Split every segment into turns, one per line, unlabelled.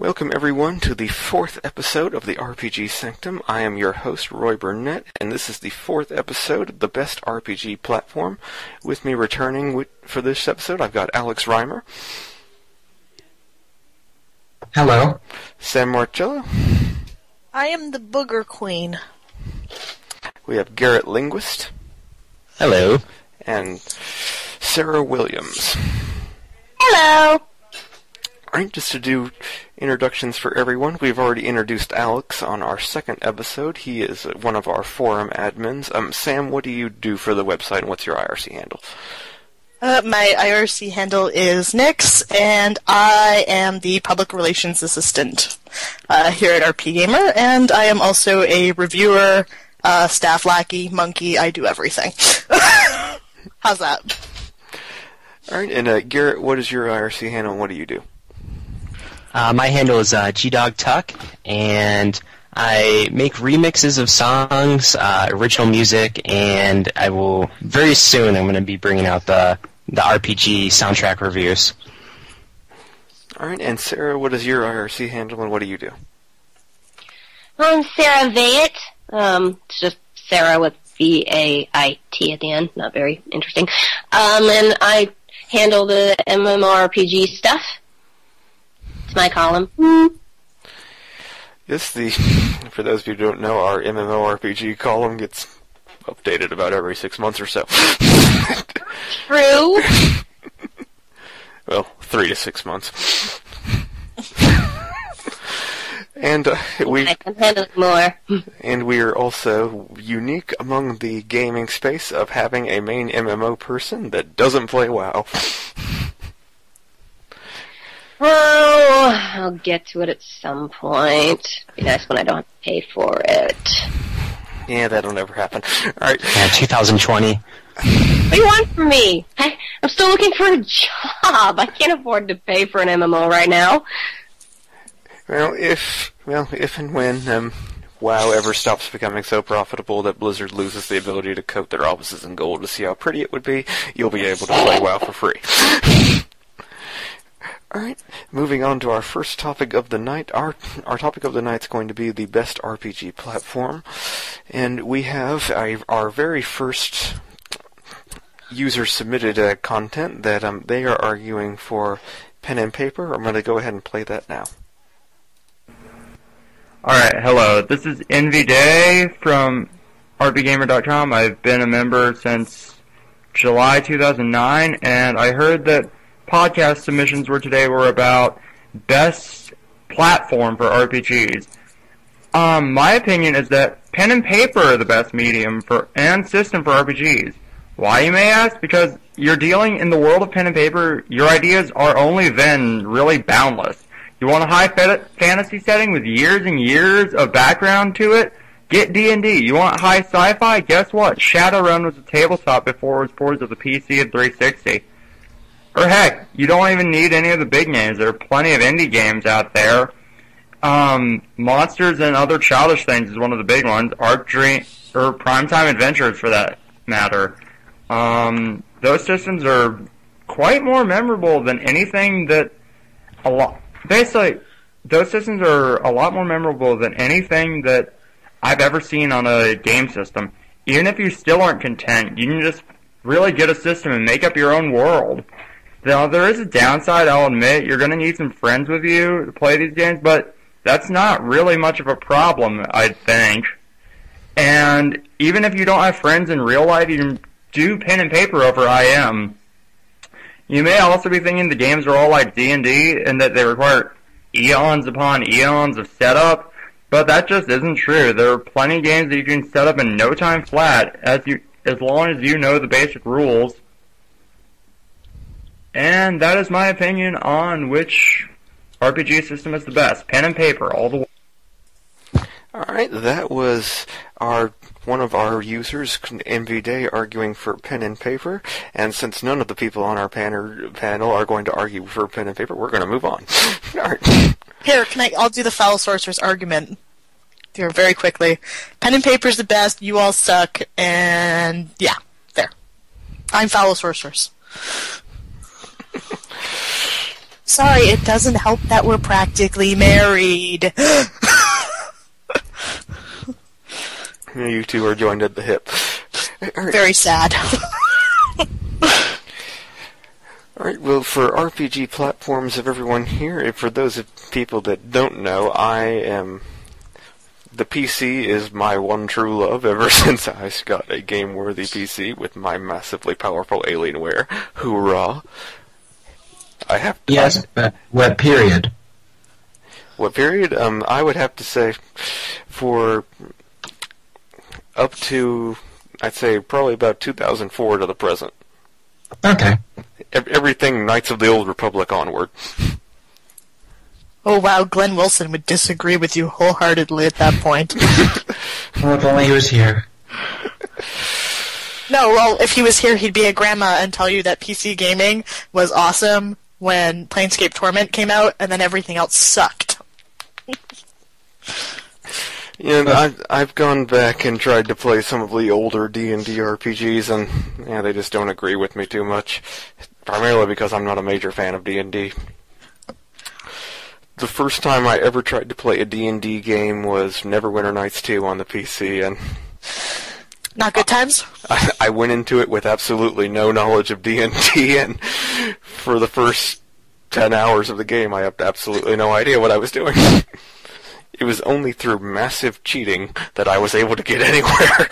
Welcome everyone to the 4th episode of the RPG Sanctum. I am your host, Roy Burnett, and this is the 4th episode of the Best RPG Platform. With me returning for this episode, I've got Alex Reimer.
Hello.
Sam Marcello.
I am the Booger Queen.
We have Garrett Linguist.
Hello.
And Sarah Williams.
Hello.
Alright, just to do introductions for everyone, we've already introduced Alex on our 2nd episode. He is one of our forum admins. Sam, what do you do for the website, and what's your IRC handle?
My IRC handle is Nix, and I am the public relations assistant here at RP Gamer, and I am also a reviewer, staff lackey, monkey. I do everything. How's that?
Alright, and Garrett, what is your IRC handle, and what do you do?
My handle is GDogTuck, and I make remixes of songs, original music, and I will, very soon, I'm going to be bringing out the RPG soundtrack reviews.
Alright, and Sarah, what is your IRC handle, and what do you do?
I'm Sarah Vait. It's just Sarah with V-A-I-T at the end. Not very interesting. And I handle the MMORPG stuff. It's my column.
Yes, for those of you who don't know, our MMORPG column gets updated about every 6 months or so.
True.
Well, 3 to 6 months. And
I can handle it more.
And we are also unique among the gaming space of having a main MMO person that doesn't play WoW.
Oh, I'll get to it at some point. Be nice when I don't have to pay for it.
Yeah, that'll never happen. Alright.
Yeah, 2020.
What do you want from me? I'm still looking for a job. I can't afford to pay for an MMO right now.
Well, if and when WoW ever stops becoming so profitable that Blizzard loses the ability to coat their offices in gold to see how pretty it would be, you'll be able to play WoW for free. Alright, moving on to our first topic of the night. Our topic of the night is going to be the best RPG platform. And we have our very first user-submitted content that they are arguing for pen and paper. I'm going to go ahead and play that now.
Alright, hello. This is Envy Day from RPGamer.com. I've been a member since July 2009, and I heard that podcast submissions were about best platform for RPGs. My opinion is that pen and paper are the best medium and system for RPGs. Why, you may ask? Because you're dealing in the world of pen and paper, your ideas are only then really boundless. You want a high fantasy setting with years and years of background to it? Get D&D. You want high sci-fi? Guess what? Shadowrun was a tabletop before it was ported to the PC and 360. Or heck, you don't even need any of the big names. There are plenty of indie games out there. Monsters and Other Childish Things is one of the big ones. Arc Dream, or Primetime Adventures for that matter. Those systems are quite more memorable than anything that those systems are a lot more memorable than anything that I've ever seen on a game system. Even if you still aren't content, you can just really get a system and make up your own world. Now, there is a downside, I'll admit. You're going to need some friends with you to play these games, but that's not really much of a problem, I think. And even if you don't have friends in real life, you can do pen and paper over IM. You may also be thinking the games are all like D&D and that they require eons upon eons of setup, but that just isn't true. There are plenty of games that you can set up in no time flat as long as you know the basic rules. And that is my opinion on which RPG system is the best. Pen and paper, all the way.
Alright, that was one of our users, Envy Day, arguing for pen and paper. And since none of the people on our panel are going to argue for pen and paper, we're going to move on. Alright.
Here, I'll do the foul sorcerer's argument here very quickly. Pen and paper's the best, you all suck, and yeah, there. I'm foul sorcerers. Sorry, it doesn't help that we're practically married.
You two are joined at the hip.
Very sad.
Alright, well, for RPG platforms of everyone here, and for those people that don't know, the PC is my one true love ever since I got a game-worthy PC with my massively powerful Alienware. Hoorah!
Yes, but what period?
What period? I would have to say for up to, I'd say, probably about 2004 to the present.
Okay.
Everything Knights of the Old Republic onward.
Oh wow, Glenn Wilson would disagree with you wholeheartedly at that point.
Well, if only he was here.
No, well, if he was here, he'd be a grandma and tell you that PC gaming was awesome when Planescape Torment came out, and then everything else sucked.
Yeah, I've gone back and tried to play some of the older D&D RPGs, and yeah, they just don't agree with me too much. Primarily because I'm not a major fan of D&D. The first time I ever tried to play a D&D game was Neverwinter Nights 2 on the PC, and
Not good times?
I went into it with absolutely no knowledge of D&D, and for the first 10 hours of the game, I had absolutely no idea what I was doing. It was only through massive cheating that I was able to get anywhere.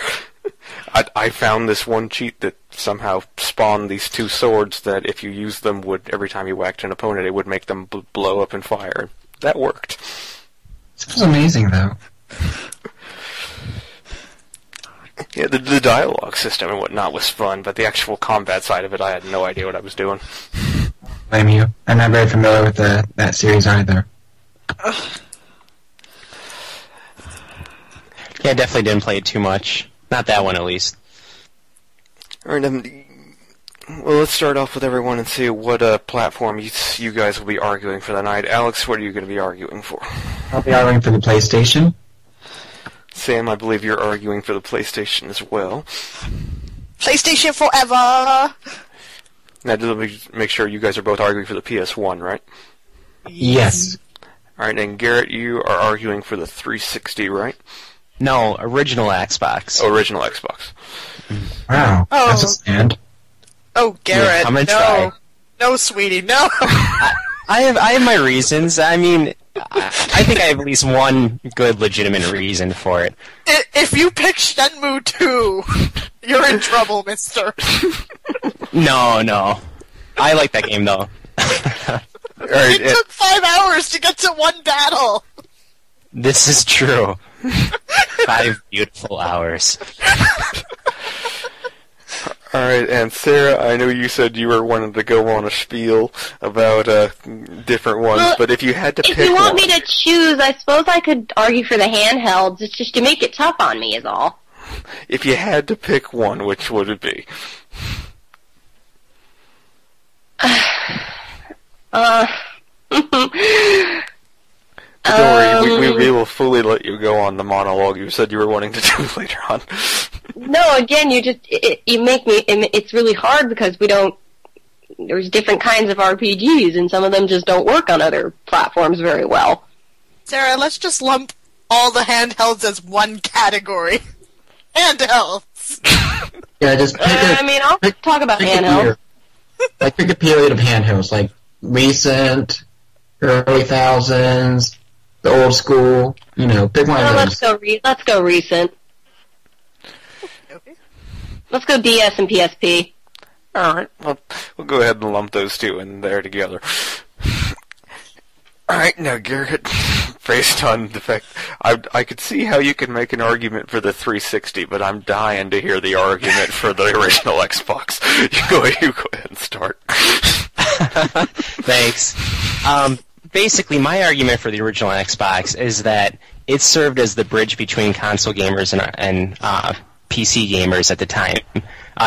I found this one cheat that somehow spawned these two swords that if you used them every time you whacked an opponent, it would make them blow up in fire. That worked.
Sounds amazing, though.
Yeah, the dialogue system and whatnot was fun, but the actual combat side of it, I had no idea what I was doing.
Blame you. I'm not very familiar with that series either.
Yeah, I definitely didn't play it too much. Not that one, at least.
Alright, well, let's start off with everyone and see what platform you guys will be arguing for the night. Alex, what are you going to be arguing for?
I'll be arguing for the PlayStation.
Sam, I believe you're arguing for the PlayStation as well.
PlayStation forever!
Now, let me make sure you guys are both arguing for the PS1, right?
Yes.
Alright, and Garrett, you are arguing for the 360, right?
No, original Xbox.
Oh, original Xbox.
Wow.
Oh.
That's a stand.
Oh, Garrett,
I'm gonna
no.
try.
No, sweetie, no!
I have my reasons. I mean, I think I have at least one good, legitimate reason for it.
If you pick Shenmue 2, you're in trouble, mister.
No. I like that game, though.
Alright,
It took 5 hours to get to one battle!
This is true. 5 beautiful hours.
Alright, and Sarah, I know you said you were wanting to go on a spiel about different ones,
Well,
but if you had to pick
If you want
one,
me to choose, I suppose I could argue for the handhelds. It's just to make it tough on me is all.
if you had to pick one, which would it be? Don't worry, we will fully let you go on the monologue you said you were wanting to do later on.
No, again, you make me. It's really hard because there's different kinds of RPGs, and some of them just don't work on other platforms very well.
Sarah, let's just lump all the handhelds as one category. Handhelds!
Yeah, just pick a...
I mean, I'll talk about
pick a
handhelds.
period. Like, pick a period of handhelds, like recent, early thousands, the old school, pick one of those.
Let's go recent. Let's go DS and PSP.
Alright, well, we'll go ahead and lump those two in there together. Alright, now Garrett, based on the fact, I could see how you could make an argument for the 360, but I'm dying to hear the argument for the original Xbox. You go ahead and start.
Thanks. Basically, my argument for the original Xbox is that it served as the bridge between console gamers and PC gamers at the time.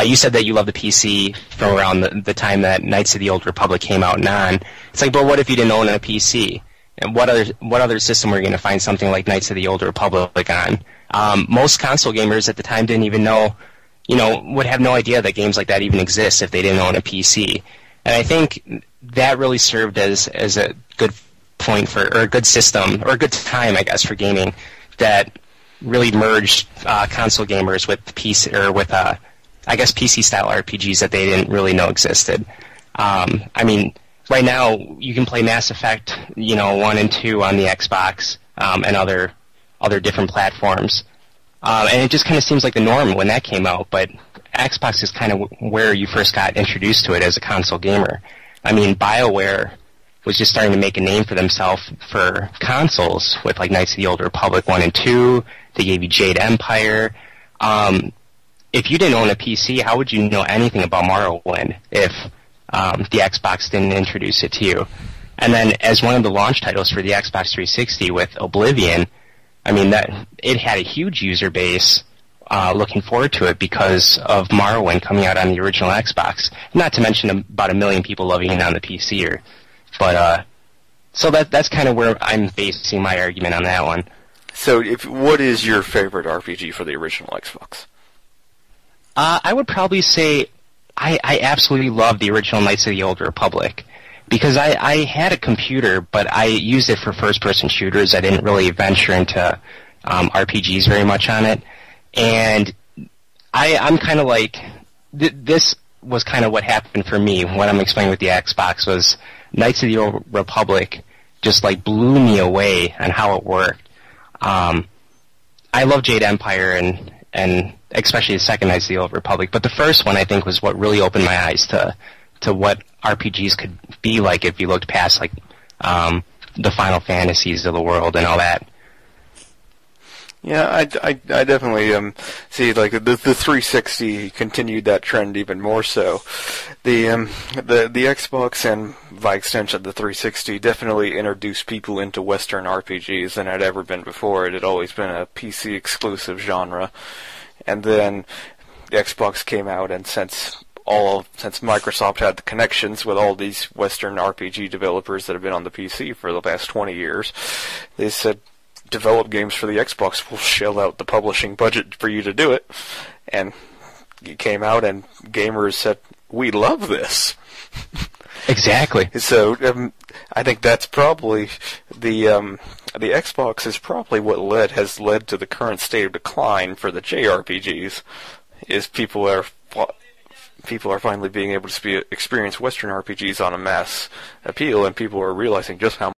You said that you loved the PC from around the time that Knights of the Old Republic came out and on. It's like, but what if you didn't own a PC? And what other system were you going to find something like Knights of the Old Republic on? Most console gamers at the time didn't even know, would have no idea that games like that even exist if they didn't own a PC. And I think that really served as a good point for, or a good system, or a good time, I guess, for gaming that really merged console gamers with PC, or with I guess PC style RPGs that they didn't really know existed. I mean, right now you can play Mass Effect, 1 and 2 on the Xbox and other different platforms, and it just kind of seems like the norm when that came out. But Xbox is kind of where you first got introduced to it as a console gamer. I mean, BioWare was just starting to make a name for themselves for consoles with like Knights of the Old Republic 1 and 2. They gave you Jade Empire. If you didn't own a PC, how would you know anything about Morrowind if the Xbox didn't introduce it to you? And then as one of the launch titles for the Xbox 360 with Oblivion, I mean, that it had a huge user base looking forward to it because of Morrowind coming out on the original Xbox. Not to mention about 1 million people loving it on the PC. So that's kind of where I'm basing my argument on that one.
So, what is your favorite RPG for the original Xbox?
I would probably say I absolutely love the original Knights of the Old Republic because I had a computer, but I used it for first-person shooters. I didn't really venture into RPGs very much on it. And I'm kind of like, this was kind of what happened for me. What I'm explaining with the Xbox was Knights of the Old Republic just like blew me away on how it worked. I love Jade Empire and especially the second Knights of the Old Republic, but the first one I think was what really opened my eyes to what RPGs could be like if you looked past like the Final Fantasies of the world and all that.
Yeah, I definitely see like the 360 continued that trend even more so. The Xbox and by extension the 360 definitely introduced people into Western RPGs than had ever been before. It had always been a PC exclusive genre, and then the Xbox came out, and since Microsoft had the connections with all these Western RPG developers that have been on the PC for the past 20 years, they said, develop games for the Xbox, we'll shell out the publishing budget for you to do it. And it came out, and gamers said, we love this.
Exactly.
So I think that's probably the Xbox is probably what has led to the current state of decline for the JRPGs. Is people are finally being able to experience Western RPGs on a mass appeal, and people are realizing just how